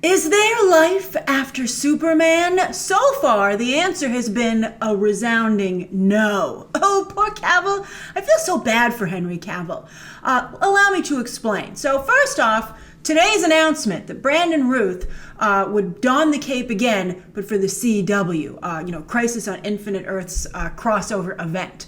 Is there life after Superman? So far, the answer has been a resounding no. Oh, poor Cavill. I feel so bad for Henry Cavill. Allow me to explain. So first off, today's announcement that Brandon Routh would don the cape again, but for the CW, Crisis on Infinite Earths crossover event.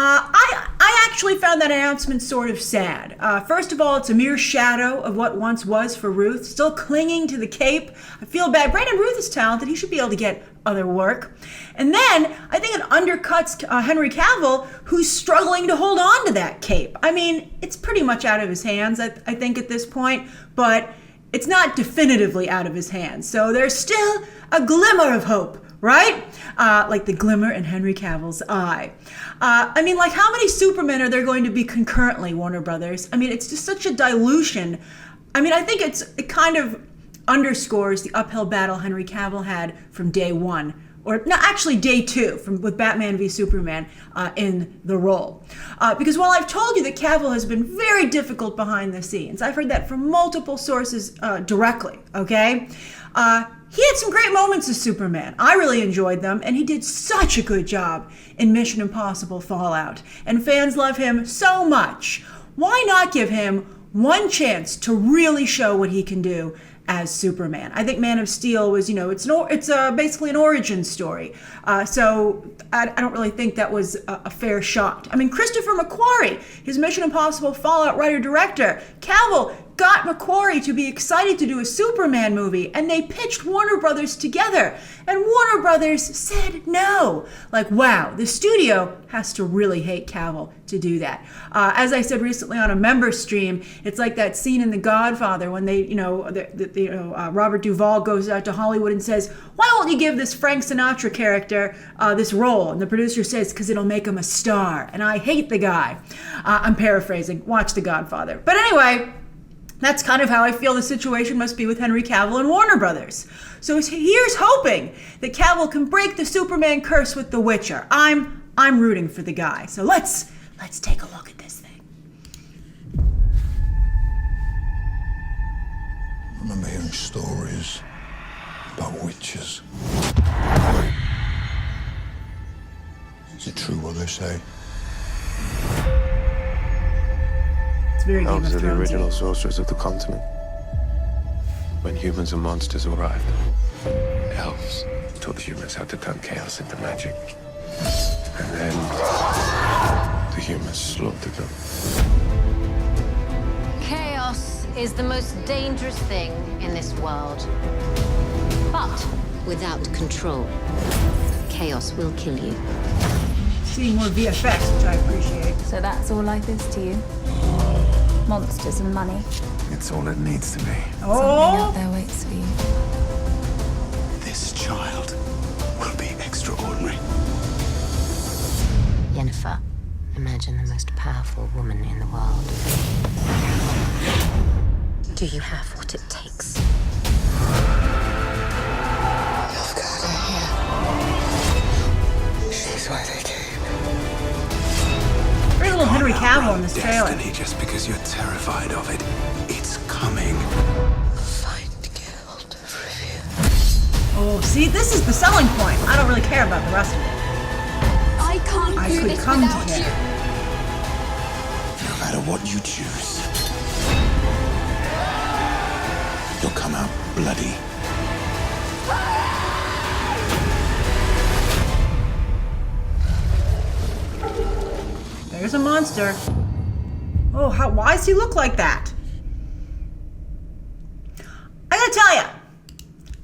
I actually found that announcement sort of sad. First of all, it's a mere shadow of what once was for Ruth, still clinging to the cape. I feel bad. Brandon Routh is talented. He should be able to get other work. And then I think it undercuts Henry Cavill, who's struggling to hold on to that cape. I mean, it's pretty much out of his hands, I think, at this point, but it's not definitively out of his hands. So there's still a glimmer of hope, right? Like the glimmer in Henry Cavill's eye. I mean, like, how many Supermen are there going to be concurrently, Warner Brothers? I mean, it's just such a dilution. I mean, I think it kind of underscores the uphill battle Henry Cavill had from day one, or no, actually day two, with Batman v Superman in the role. Because while I've told you that Cavill has been very difficult behind the scenes, I've heard that from multiple sources directly, okay? He had some great moments as Superman. I really enjoyed them, and he did such a good job in Mission Impossible Fallout. And fans love him so much. Why not give him one chance to really show what he can do as Superman? I think Man of Steel was, it's basically an origin story. So I don't really think that was a fair shot. I mean, Christopher McQuarrie, his Mission Impossible Fallout writer-director, Cavill got McQuarrie to be excited to do a Superman movie, and they pitched Warner Brothers together, and Warner Brothers said no. Like, wow, the studio has to really hate Cavill to do that. As I said recently on a member stream, it's like that scene in The Godfather when they, Robert Duvall goes out to Hollywood and says, "Why won't you give this Frank Sinatra character this role?" And the producer says, "Because it'll make him a star." And I hate the guy. I'm paraphrasing. Watch The Godfather. But anyway, that's kind of how I feel the situation must be with Henry Cavill and Warner Brothers. So here's hoping that Cavill can break the Superman curse with The Witcher. I'm rooting for the guy. So let's take a look at this thing. I remember hearing stories about witches. Is it true what they say? Elves are the original sorcerers of the continent. When humans and monsters arrived, elves taught the humans how to turn chaos into magic. And then the humans slaughtered them. Chaos is the most dangerous thing in this world. But without control, chaos will kill you. Seeing more VFX, which I appreciate. So that's all life is to you? Monsters and money. It's all it needs to be. Something out there waits for you. This child will be extraordinary. Yennefer, imagine the most powerful woman in the world. Do you have what it takes? I've got her here. She's why they came. Very little Henry Cavill in this trailer. Destiny just because you're terrified of it. It's coming. Find guild of Rivia. Oh, see, this is the selling point. I don't really care about the rest of it. I can't I do could this come to without care. No matter what you choose, you'll come out bloody. There's a monster. Oh, why does he look like that? I gotta tell you,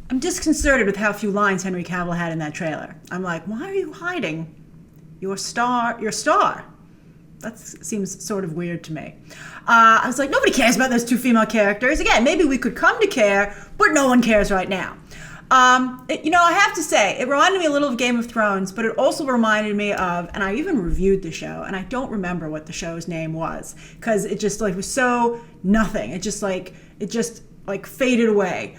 I'm disconcerted with how few lines Henry Cavill had in that trailer. I'm like, why are you hiding your star? That seems sort of weird to me. I was like, nobody cares about those two female characters. Again, maybe we could come to care, but no one cares right now. I have to say, it reminded me a little of Game of Thrones, but it also reminded me of, and I even reviewed the show, and I don't remember what the show's name was, because it just was so nothing. It just faded away.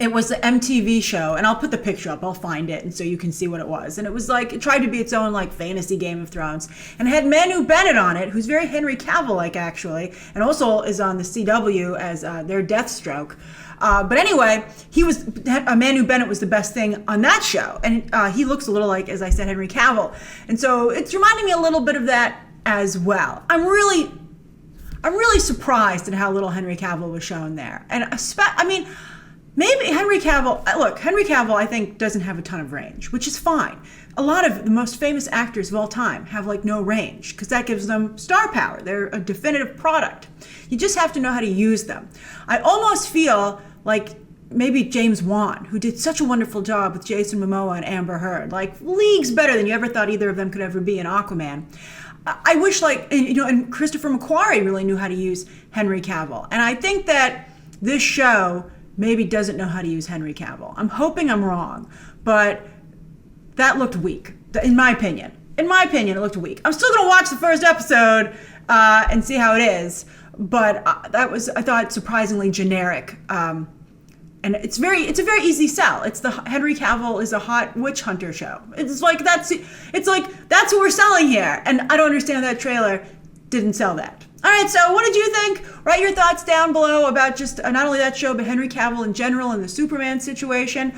It was the MTV show, and I'll put the picture up. I'll find it, and so you can see what it was. And it was like, it tried to be its own like fantasy Game of Thrones, and it had Manu Bennett on it, who's very Henry Cavill-like actually, and also is on the CW as their Deathstroke. But anyway, Manu Bennett was the best thing on that show, and he looks a little like, as I said, Henry Cavill, and so it's reminding me a little bit of that as well. I'm really surprised at how little Henry Cavill was shown there, and maybe Henry Cavill, I think, doesn't have a ton of range, which is fine. A lot of the most famous actors of all time have like no range because that gives them star power. They're a definitive product. You just have to know how to use them. I almost feel like maybe James Wan, who did such a wonderful job with Jason Momoa and Amber Heard, like leagues better than you ever thought either of them could ever be in Aquaman. I wish and Christopher McQuarrie really knew how to use Henry Cavill. And I think that this show maybe doesn't know how to use Henry Cavill. I'm hoping I'm wrong, but that looked weak, in my opinion. In my opinion, it looked weak. I'm still gonna watch the first episode and see how it is, but I thought surprisingly generic. And it's a very easy sell. It's the Henry Cavill is a hot witch hunter show. It's like that's what we're selling here, and I don't understand that trailer didn't sell that. All right, so what did you think? Write your thoughts down below about just not only that show, but Henry Cavill in general and the Superman situation.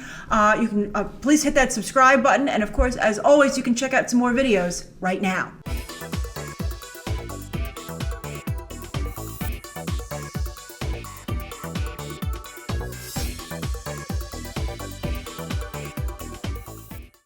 You can please hit that subscribe button. And of course, as always, you can check out some more videos right now.